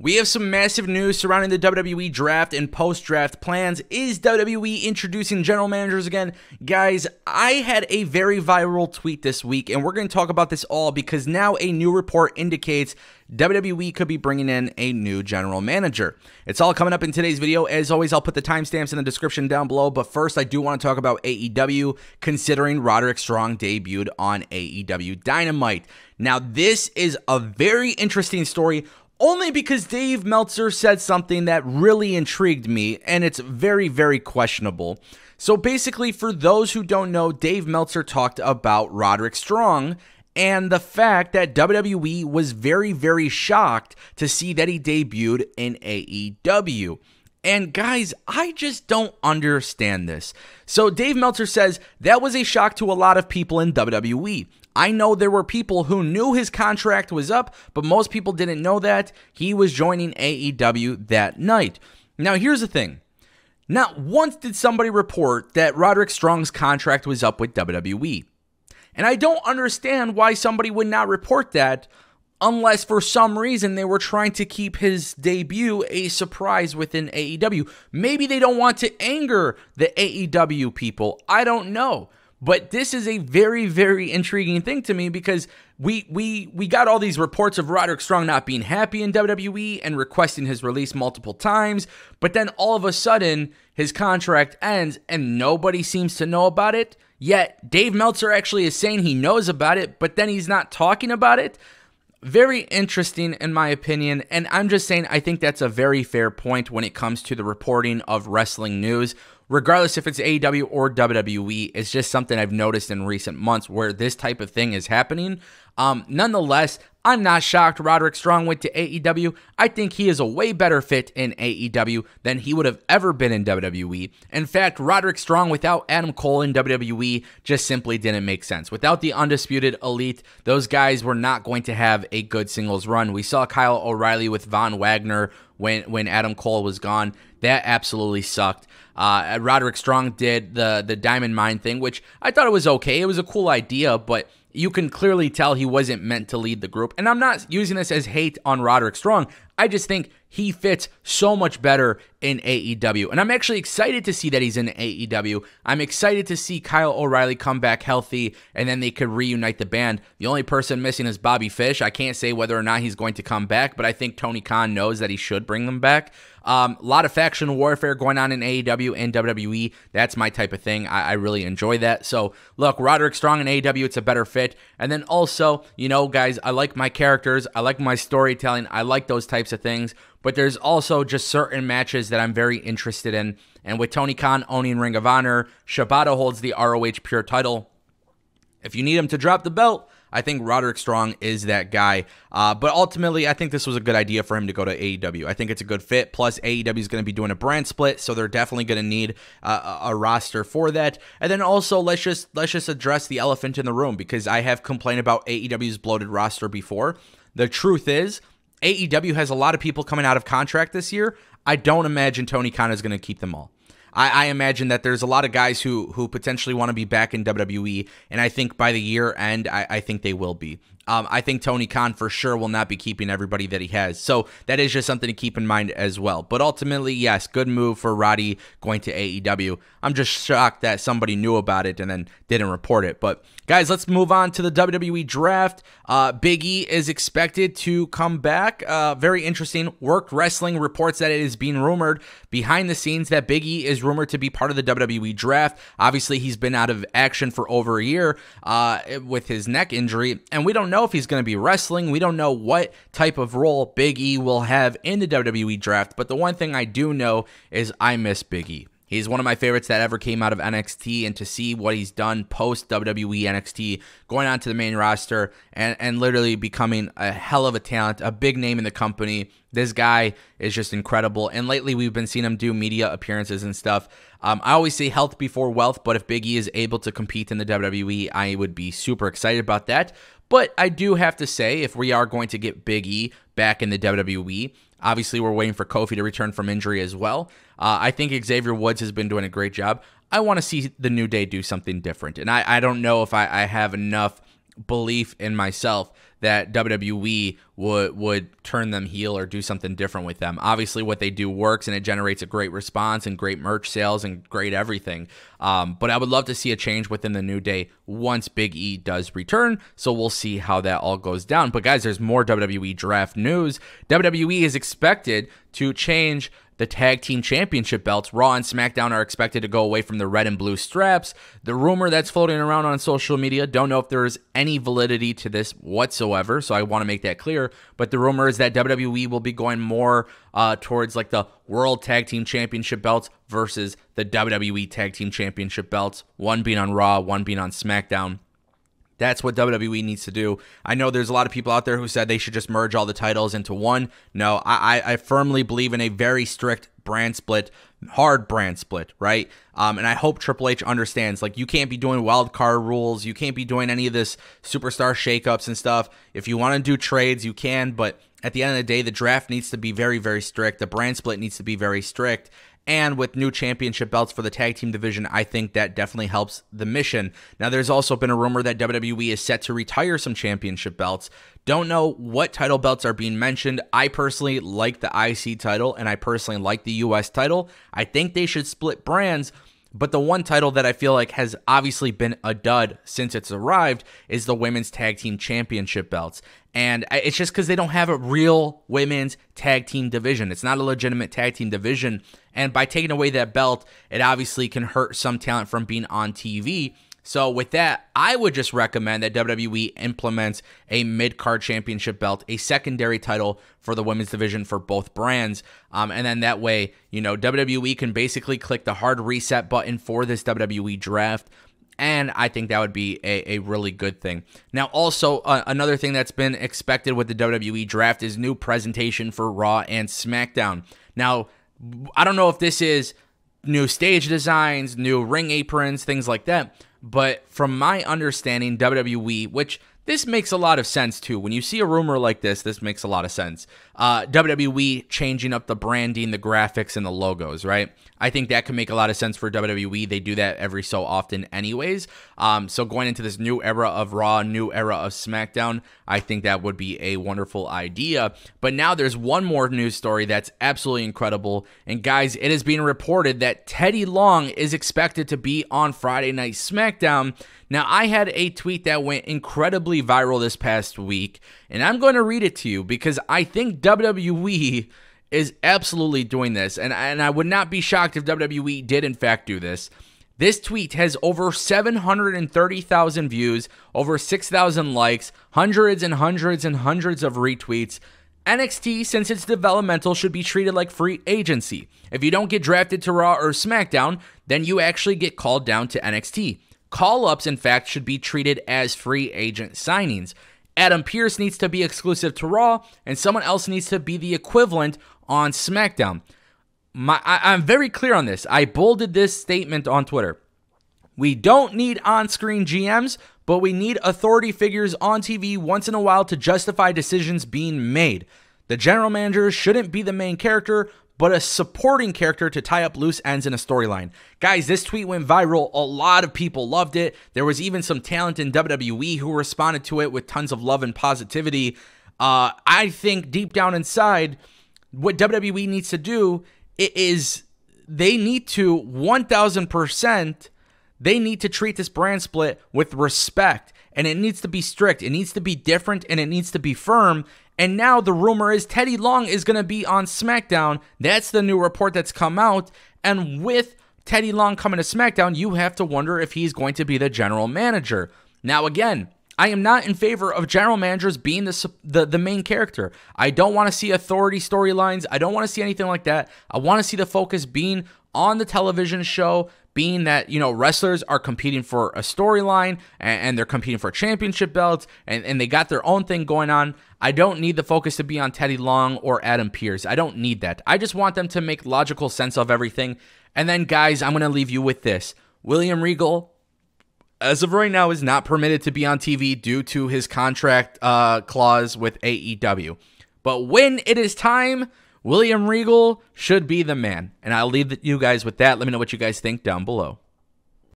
We have some massive news surrounding the WWE draft and post-draft plans. Is WWE introducing general managers again? Guys, I had a very viral tweet this week, and we're going to talk about this all because now a new report indicates WWE could be bringing in a new general manager. It's all coming up in today's video. As always, I'll put the timestamps in the description down below, but first I do want to talk about AEW, considering Roderick Strong debuted on AEW Dynamite. Now, this is a very interesting story, only because Dave Meltzer said something that really intrigued me, and it's very, very questionable. So basically, for those who don't know, Dave Meltzer talked about Roderick Strong and the fact that WWE was very, very shocked to see that he debuted in AEW. And guys, I just don't understand this. So Dave Meltzer says that was a shock to a lot of people in WWE. I know there were people who knew his contract was up, but most people didn't know that he was joining AEW that night. Now, here's the thing. Not once did somebody report that Roderick Strong's contract was up with WWE. And I don't understand why somebody would not report that unless for some reason they were trying to keep his debut a surprise within AEW. Maybe they don't want to anger the AEW people. I don't know. But this is a very, very intriguing thing to me because we got all these reports of Roderick Strong not being happy in WWE and requesting his release multiple times. But then all of a sudden, his contract ends and nobody seems to know about it. Yet Dave Meltzer actually is saying he knows about it, but then he's not talking about it. Very interesting in my opinion, and I'm just saying I think that's a very fair point when it comes to the reporting of wrestling news. Regardless if it's AEW or WWE, it's just something I've noticed in recent months where this type of thing is happening. Nonetheless, I'm not shocked Roderick Strong went to AEW. I think he is a way better fit in AEW than he would have ever been in WWE. In fact, Roderick Strong without Adam Cole in WWE just simply didn't make sense. Without the Undisputed Elite, those guys were not going to have a good singles run. We saw Kyle O'Reilly with Von Wagner when Adam Cole was gone. That absolutely sucked. Roderick Strong did the Diamond Mine thing, which I thought it was okay. It was a cool idea, but you can clearly tell he wasn't meant to lead the group. And I'm not using this as hate on Roderick Strong. I just think he fits so much better in AEW. And I'm actually excited to see that he's in AEW. I'm excited to see Kyle O'Reilly come back healthy and then they could reunite the band. The only person missing is Bobby Fish. I can't say whether or not he's going to come back, but I think Tony Khan knows that he should bring them back. A lot of faction warfare going on in AEW and WWE. That's my type of thing. I really enjoy that. So, look, Roderick Strong in AEW, it's a better fit. And then also, you know, guys, I like my characters. I like my storytelling. I like those types of things. But there's also just certain matches that I'm very interested in. And with Tony Khan owning Ring of Honor, Shibata holds the ROH Pure title. If you need him to drop the belt, I think Roderick Strong is that guy. But ultimately, I think this was a good idea for him to go to AEW. I think it's a good fit. Plus, AEW is going to be doing a brand split, so they're definitely going to need a roster for that. And then also, let's just address the elephant in the room because I have complained about AEW's bloated roster before. The truth is, AEW has a lot of people coming out of contract this year. I don't imagine Tony Khan is going to keep them all. I imagine that there's a lot of guys who potentially want to be back in WWE, and I think by the year end, I think they will be. I think Tony Khan for sure will not be keeping everybody that he has. So that is just something to keep in mind as well. But ultimately, yes, good move for Roddy going to AEW. I'm just shocked that somebody knew about it and then didn't report it. But guys, let's move on to the WWE draft. Big E is expected to come back. Very interesting. Worked Wrestling reports that it is being rumored behind the scenes that Big E is rumored to be part of the WWE draft. Obviously, he's been out of action for over a year with his neck injury, and we don't know if he's going to be wrestling. We don't know what type of role Big E will have in the WWE draft, but the one thing I do know is I miss Big E. He's one of my favorites that ever came out of NXT, and to see what he's done post WWE NXT, going on to the main roster and literally becoming a hell of a talent, a big name in the company. This guy is just incredible, and lately we've been seeing him do media appearances and stuff. I always say health before wealth, but if Big E is able to compete in the WWE, I would be super excited about that. But I do have to say, if we are going to get Big E back in the WWE, obviously we're waiting for Kofi to return from injury as well. I think Xavier Woods has been doing a great job. I want to see the New Day do something different, and I don't know if I have enough belief in myself that WWE would turn them heel or do something different with them. Obviously, what they do works, and it generates a great response and great merch sales and great everything. But I would love to see a change within the New Day once Big E does return, so we'll see how that all goes down. But guys, there's more WWE draft news. WWE is expected to change the tag team championship belts. Raw and SmackDown are expected to go away from the red and blue straps. The rumor that's floating around on social media, don't know if there's any validity to this whatsoever, so I want to make that clear, but the rumor is that WWE will be going more towards like the World Tag Team Championship belts versus the WWE Tag Team Championship belts, one being on Raw, one being on SmackDown. That's what WWE needs to do. I know there's a lot of people out there who said they should just merge all the titles into one. No, I firmly believe in a very strict brand split, hard brand split, right? And I hope Triple H understands, like, you can't be doing wild card rules. You can't be doing any of this superstar shakeups and stuff. If you want to do trades, you can, but at the end of the day, the draft needs to be very, very strict. The brand split needs to be very strict. And with new championship belts for the tag team division, I think that definitely helps the mission. Now, there's also been a rumor that WWE is set to retire some championship belts. Don't know what title belts are being mentioned. I personally like the IC title, and I personally like the US title. I think they should split brands. But the one title that I feel like has obviously been a dud since it's arrived is the Women's Tag Team Championship belts. And it's just because they don't have a real women's tag team division. It's not a legitimate tag team division. And by taking away that belt, it obviously can hurt some talent from being on TV. So with that, I would just recommend that WWE implements a mid-card championship belt, a secondary title for the women's division for both brands. And then that way, you know, WWE can basically click the hard reset button for this WWE draft. And I think that would be a really good thing. Now, also, another thing that's been expected with the WWE draft is new presentation for Raw and SmackDown. Now, I don't know if this is new stage designs, new ring aprons, things like that. But from my understanding, WWE, which this makes a lot of sense too. When you see a rumor like this makes a lot of sense. WWE changing up the branding, the graphics, and the logos, right? I think that can make a lot of sense for WWE. They do that every so often anyways. So going into this new era of Raw, new era of SmackDown, I think that would be a wonderful idea. But now there's one more news story that's absolutely incredible. And guys, it is being reported that Teddy Long is expected to be on Friday Night SmackDown. Now, I had a tweet that went incredibly viral this past week, and I'm going to read it to you because I think WWE is absolutely doing this, and I would not be shocked if WWE did in fact do this. This tweet has over 730,000 views, over 6,000 likes, hundreds and hundreds and hundreds of retweets. NXT, since it's developmental, should be treated like free agency. If you don't get drafted to Raw or SmackDown, then you actually get called down to NXT. Call-ups, in fact, should be treated as free agent signings. Adam Pearce needs to be exclusive to Raw, and someone else needs to be the equivalent on SmackDown. I'm very clear on this. I bolded this statement on Twitter. We don't need on-screen GMs, but we need authority figures on TV once in a while to justify decisions being made. The general manager shouldn't be the main character, but a supporting character to tie up loose ends in a storyline. Guys, this tweet went viral. A lot of people loved it. There was even some talent in WWE who responded to it with tons of love and positivity. I think deep down inside, what WWE needs to do is they need to 1,000%, they need to treat this brand split with respect. And it needs to be strict. It needs to be different, and it needs to be firm. And now the rumor is Teddy Long is going to be on SmackDown. That's the new report that's come out. And with Teddy Long coming to SmackDown, you have to wonder if he's going to be the general manager. Now, again, I am not in favor of general managers being the main character. I don't want to see authority storylines. I don't want to see anything like that. I want to see the focus being on the television show, being that, you know, wrestlers are competing for a storyline and they're competing for championship belts and they got their own thing going on. I don't need the focus to be on Teddy Long or Adam Pearce. I don't need that. I just want them to make logical sense of everything. And then, guys, I'm going to leave you with this. William Regal, as of right now, is not permitted to be on TV due to his contract clause with AEW. But when it is time, William Regal should be the man. And I'll leave you guys with that. Let me know what you guys think down below.